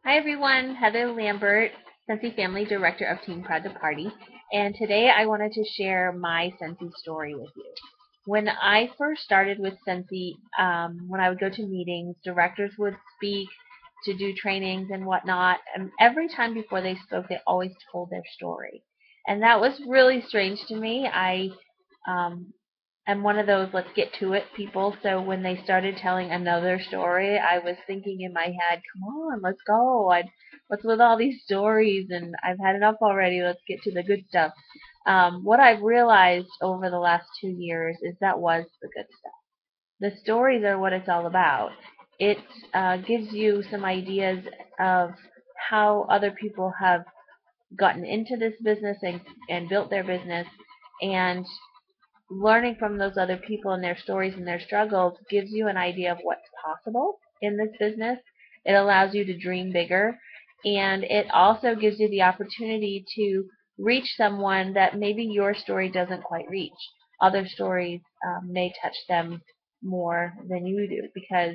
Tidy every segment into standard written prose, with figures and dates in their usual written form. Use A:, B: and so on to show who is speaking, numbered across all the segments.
A: Hi everyone, Heather Lambert, Scentsy Family Director of Team Proud to Party, and today I wanted to share my Scentsy story with you. When I first started with Scentsy, when I would go to meetings, directors would speak to do trainings and whatnot, and every time before they spoke, they always told their story. And that was really strange to me. Um, I'm one of those let's get to it people. So when they started telling another story, I was thinking in my head, come on, let's go. What's with all these stories? And I've had enough already. Let's get to the good stuff. What I've realized over the last 2 years is that was the good stuff. The stories are what it's all about. It gives you some ideas of how other people have gotten into this business and built their business, and learning from those other people and their stories and their struggles gives you an idea of what's possible in this business. It allows you to dream bigger, and it also gives you the opportunity to reach someone that maybe your story doesn't quite reach. Other stories may touch them more than you do because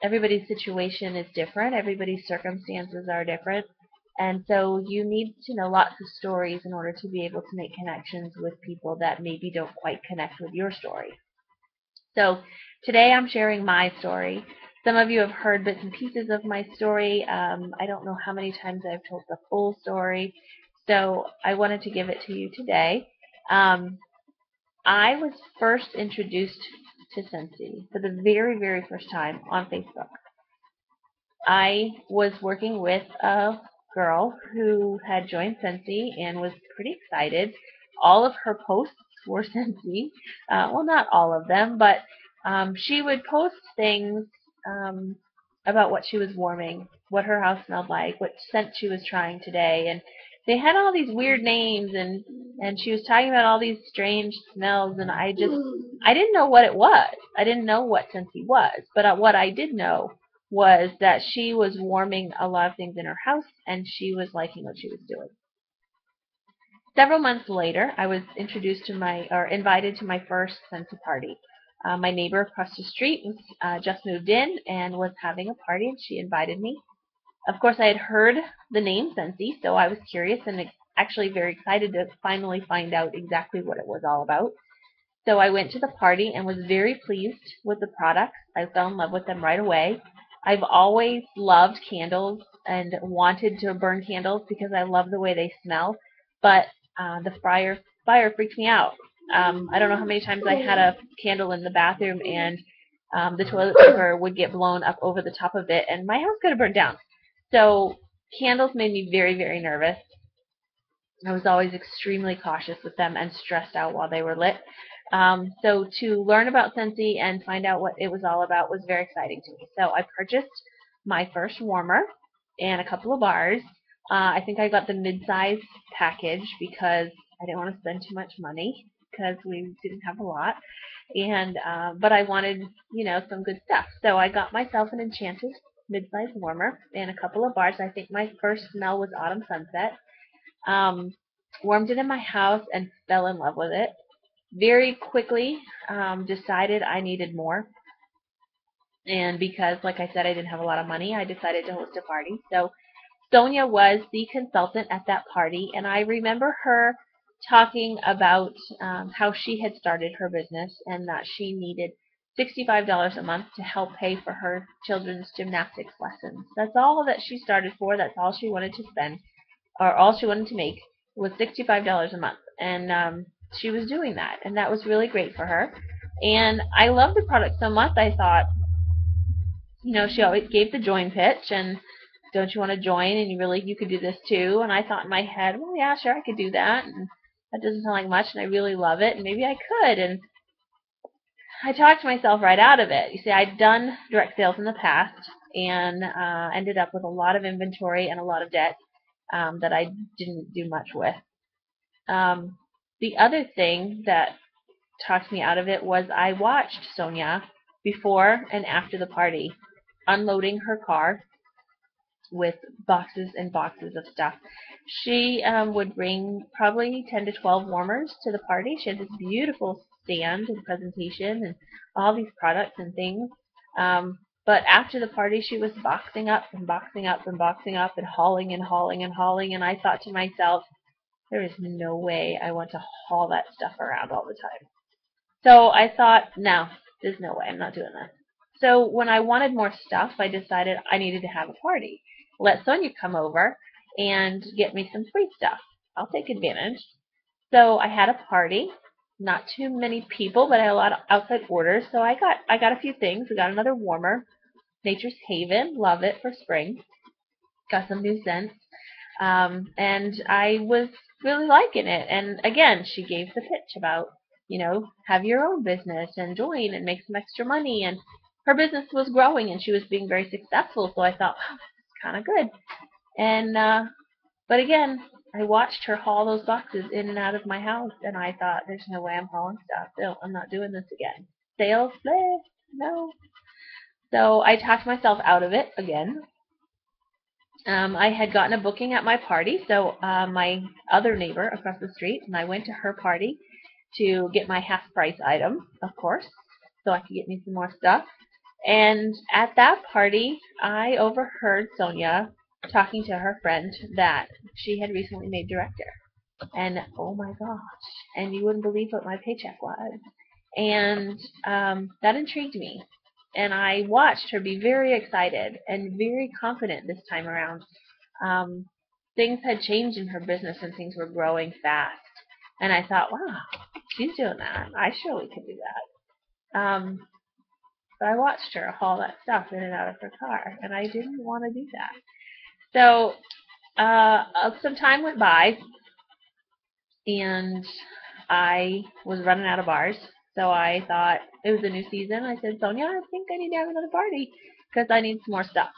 A: everybody's situation is different, everybody's circumstances are different, and so you need to know lots of stories in order to be able to make connections with people that maybe don't quite connect with your story. So today I'm sharing my story. Some of you have heard bits and pieces of my story. I don't know how many times I've told the full story, so I wanted to give it to you today. Um, I was first introduced to Scentsy for the very, very first time on Facebook. I was working with a girl who had joined Scentsy and was pretty excited. All of her posts were Scentsy. Well, not all of them, but she would post things um, about what she was warming, what her house smelled like, what scent she was trying today, and they had all these weird names, and she was talking about all these strange smells, and I didn't know what it was. I didn't know what Scentsy was, but what I did know was that she was warming a lot of things in her house and she was liking what she was doing. Several months later, I was introduced to invited to my first Scentsy party. My neighbor across the street was just moved in and was having a party, and she invited me. Of course, I had heard the name Scentsy, so I was curious and actually very excited to finally find out exactly what it was all about. So I went to the party and was very pleased with the products. I fell in love with them right away. I've always loved candles and wanted to burn candles because I love the way they smell, but the fire freaked me out. I don't know how many times I had a candle in the bathroom and the toilet paper would get blown up over the top of it and my house could have burned down. So candles made me very, very nervous. I was always extremely cautious with them and stressed out while they were lit. So to learn about Scentsy and find out what it was all about was very exciting to me. So I purchased my first warmer and a couple of bars. I think I got the mid-size package because I didn't want to spend too much money because we didn't have a lot. And but I wanted, some good stuff. So I got myself an Enchanted mid-size warmer and a couple of bars. I think my first smell was Autumn Sunset. Um, Warmed it in my house and fell in love with it. Very quickly decided I needed more. And because, like I said, I didn't have a lot of money, I decided to host a party. So Sonia was the consultant at that party, and I remember her talking about how she had started her business and that she needed $65 a month to help pay for her children's gymnastics lessons. That's all that she started for. That's all she wanted to spend, or all she wanted to make was $65 a month, and she was doing that, and that was really great for her. And I loved the product so much. I thought, she always gave the join pitch, and don't you want to join? And you could do this too. And I thought in my head, well, yeah, sure, I could do that. And that doesn't sound like much, and I really love it, and maybe I could. And I talked myself right out of it. You see, I'd done direct sales in the past and ended up with a lot of inventory and a lot of debt that I didn't do much with. Um, the other thing that talked me out of it was I watched Sonia before and after the party unloading her car with boxes and boxes of stuff. She would bring probably 10 to 12 warmers to the party. She had this beautiful stand and presentation and all these products and things. But after the party, she was boxing up and boxing up and boxing up and hauling and hauling and hauling. And I thought to myself, there is no way I want to haul that stuff around all the time. So I thought, no, there's no way. I'm not doing this. So when I wanted more stuff, I decided I needed to have a party. Let Sonia come over and get me some free stuff. I'll take advantage. So I had a party. Not too many people, but I had a lot of outside orders. So I got a few things. I got another warmer, Nature's Haven, love it for spring. Got some new scents. And I was really liking it. And again, she gave the pitch about, have your own business and join and make some extra money. And her business was growing and she was being very successful. So I thought, wow, this is kind of good. And but again, I watched her haul those boxes in and out of my house, and I thought, there's no way I'm hauling stuff. No, I'm not doing this again. Sales, bleh, no. So I talked myself out of it again. I had gotten a booking at my party, so my other neighbor across the street, and I went to her party to get my half price item, of course, so I could get me some more stuff. And at that party, I overheard Sonia talking to her friend that she had recently made director. And oh my gosh, and you wouldn't believe what my paycheck was. And that intrigued me. And I watched her be very excited and very confident this time around. Um, Things had changed in her business and things were growing fast. And I thought, wow, she's doing that. I surely could do that. But I watched her haul that stuff in and out of her car, and I didn't want to do that. So some time went by, and I was running out of bars. So I thought it was a new season. I said, Sonia, I think I need to have another party because I need some more stuff.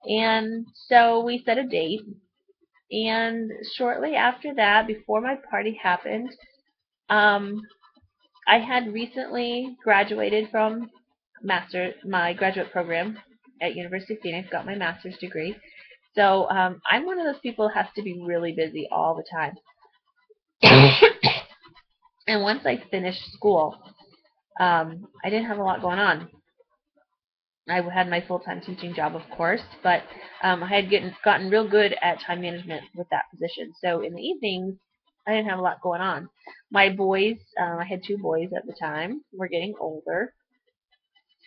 A: And so we set a date. And shortly after that, before my party happened, I had recently graduated from my graduate program at University of Phoenix, got my master's degree. So I'm one of those people who has to be really busy all the time. And once I finished school, I didn't have a lot going on. I had my full-time teaching job, of course, but I had gotten real good at time management with that position. So in the evenings, I didn't have a lot going on. My boys, I had 2 boys at the time, were getting older.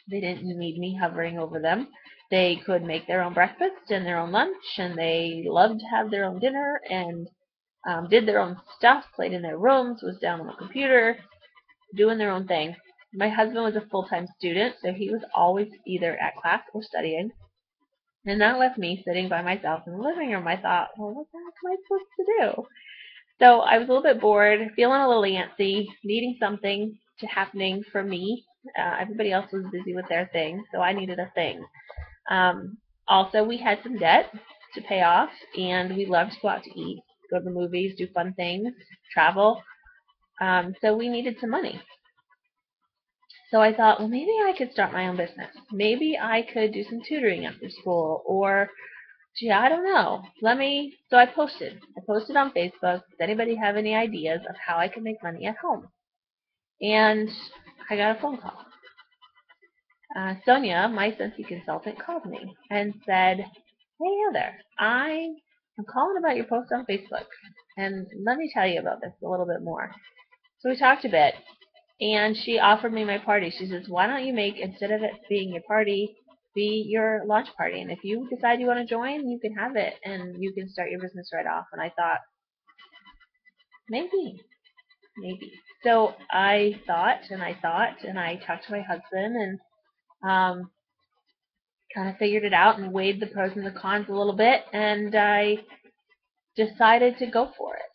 A: They didn't need me hovering over them. They could make their own breakfast and their own lunch, and they loved to have their own dinner and did their own stuff, played in their rooms, was down on the computer, doing their own thing. My husband was a full-time student, so he was always either at class or studying. And that left me sitting by myself in the living room. I thought, well, what the heck am I supposed to do? So I was a little bit bored, feeling a little antsy, needing something to happening for me. Everybody else was busy with their thing, so I needed a thing. Also, we had some debt to pay off, and we loved to go out to eat, go to the movies, do fun things, travel. So we needed some money. So I thought, well, maybe I could start my own business. Maybe I could do some tutoring after school, or, gee, I don't know. So I posted. I posted on Facebook, does anybody have any ideas of how I can make money at home? And I got a phone call. Sonia, my Scentsy consultant, called me and said, hey, Heather, I'm calling about your post on Facebook, and let me tell you about this a little bit more. So we talked a bit, and she offered me my party. She says, why don't you make, instead of it being your party, be your launch party, and if you decide you want to join, you can have it, and you can start your business right off. And I thought, maybe. So I thought, and I talked to my husband, and kind of figured it out and weighed the pros and the cons a little bit, and I decided to go for it.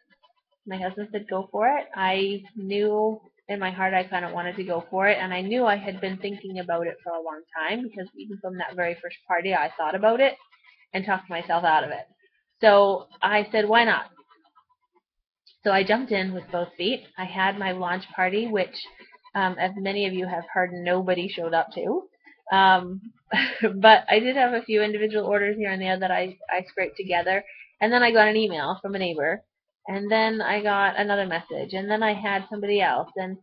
A: My husband said go for it. I knew in my heart I kind of wanted to go for it, and I knew I had been thinking about it for a long time because even from that very first party I thought about it and talked myself out of it. So I said, why not? So I jumped in with both feet. I had my launch party, which, as many of you have heard, nobody showed up to. But I did have a few individual orders here and there that I scraped together. And then I got an email from a neighbor. And then I got another message. And then I had somebody else. And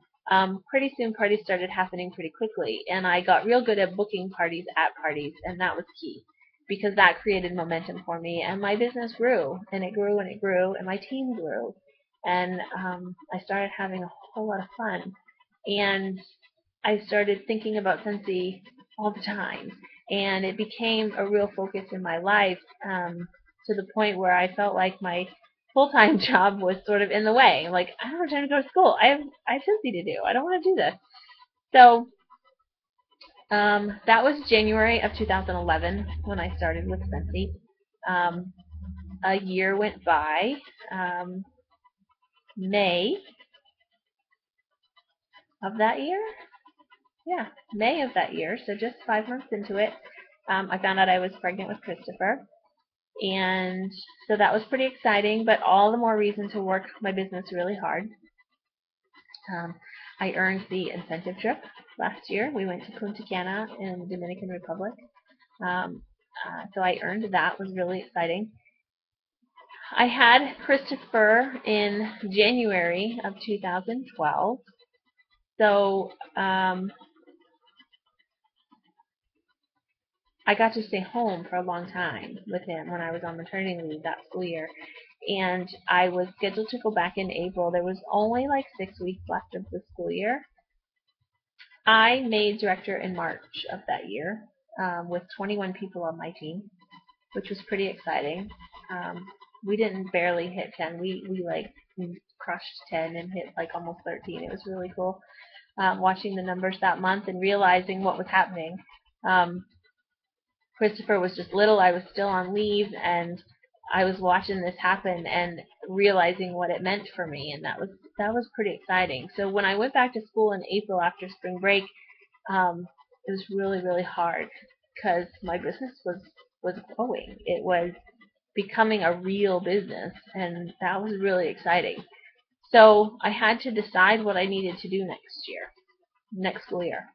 A: pretty soon parties started happening pretty quickly, and I got real good at booking parties at parties, and that was key because that created momentum for me, and my business grew, and it grew, and it grew, and my team grew, and I started having a whole lot of fun, and I started thinking about Scentsy all the time, and it became a real focus in my life, to the point where I felt like my full-time job was sort of in the way. Like, I don't have time to go to school. I have Scentsy to do. I don't want to do this. So that was January of 2011 when I started with Scentsy. Um, a year went by. Um, May of that year, yeah, May of that year, so just 5 months into it, I found out I was pregnant with Christopher. And so that was pretty exciting, but all the more reason to work my business really hard. Um, I earned the incentive trip last year. We went to Punta Cana in the Dominican Republic. Um, so I earned that. It was really exciting. I had Christopher in January of 2012. So I got to stay home for a long time with him when I was on maternity leave that school year. And I was scheduled to go back in April. There was only like 6 weeks left of the school year. I made director in March of that year, with 21 people on my team, which was pretty exciting. We didn't barely hit 10. We crushed 10 and hit like almost 13. It was really cool, watching the numbers that month and realizing what was happening. Um, Christopher was just little. I was still on leave, and I was watching this happen and realizing what it meant for me, and that was pretty exciting. So when I went back to school in April after spring break, it was really, really hard because my business was growing. It was becoming a real business, and that was really exciting. So I had to decide what I needed to do next school year.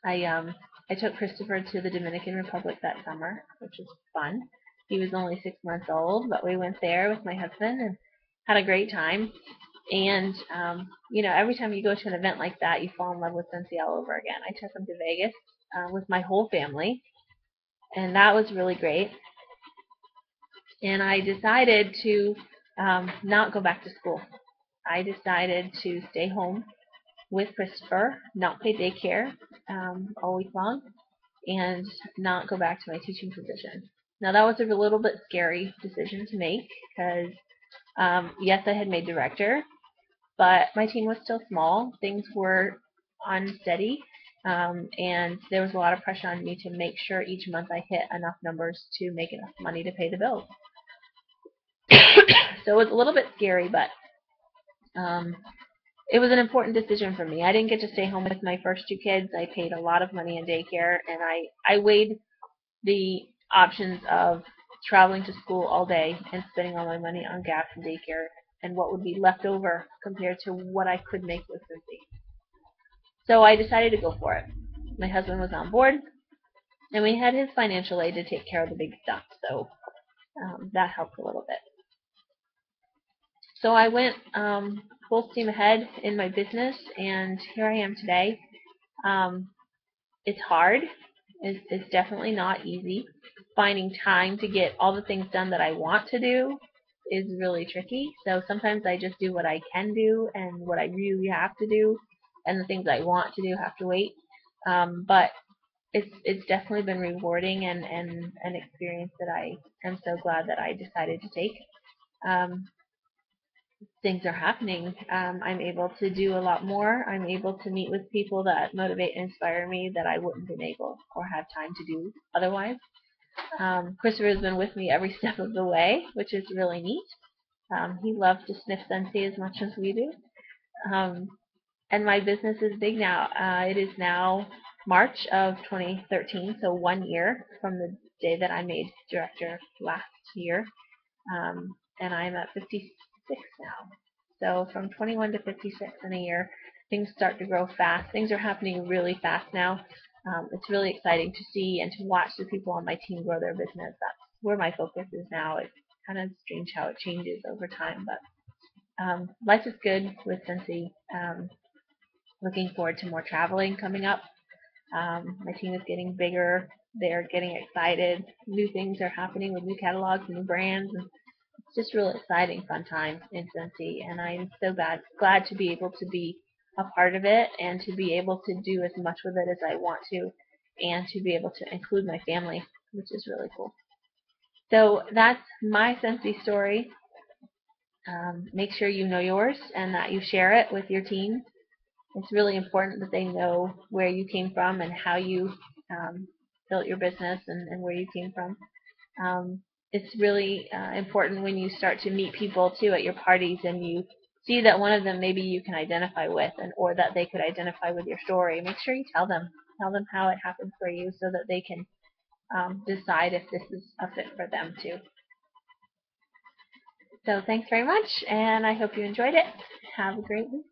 A: I um I took Christopher to the Dominican Republic that summer, which was fun. He was only 6 months old, but we went there with my husband and had a great time. And every time you go to an event like that, you fall in love with Scentsy all over again. I took him to Vegas, with my whole family, and that was really great. And I decided to not go back to school. I decided to stay home with Christopher, not pay daycare all week long, and not go back to my teaching position. Now that was a little bit scary decision to make because, yes, I had made director, but my team was still small. Things were unsteady, and there was a lot of pressure on me to make sure each month I hit enough numbers to make enough money to pay the bills. So it was a little bit scary, but um, it was an important decision for me. I didn't get to stay home with my first two kids. I paid a lot of money in daycare, and I weighed the options of traveling to school all day and spending all my money on gas and daycare and what would be left over compared to what I could make with Scentsy. So I decided to go for it. My husband was on board, and we had his financial aid to take care of the big stuff, so that helped a little bit. So I went full steam ahead in my business, and here I am today. Um, it's hard. It's definitely not easy. Finding time to get all the things done that I want to do is really tricky. So sometimes I just do what I can do and what I really have to do, and the things I want to do have to wait. But it's definitely been rewarding and an experience that I am so glad that I decided to take. Um, Things are happening. I'm able to do a lot more. I'm able to meet with people that motivate and inspire me that I wouldn't have been able or have time to do otherwise. Christopher has been with me every step of the way, which is really neat. He loves to sniff Scentsy as much as we do. Um, and my business is big now. It is now March of 2013, so 1 year from the day that I made director last year. And I'm at 56 now. So from 21 to 56 in a year, things start to grow fast. Things are happening really fast now. It's really exciting to see and to watch the people on my team grow their business. That's where my focus is now. It's kind of strange how it changes over time, but life is good with Scentsy. looking forward to more traveling coming up. My team is getting bigger. They're getting excited. New things are happening with new catalogs and new brands. And it's just really exciting, fun time in Scentsy. And I'm so glad to be able to be a part of it and to be able to do as much with it as I want to and to be able to include my family, which is really cool. So that's my Scentsy story. Make sure you know yours and that you share it with your team. It's really important that they know where you came from and how you built your business and where you came from. It's really important when you start to meet people too at your parties and you see that one of them maybe you can identify with or that they could identify with your story. Make sure you tell them how it happened for you so that they can decide if this is a fit for them too. So thanks very much, and I hope you enjoyed it. Have a great week.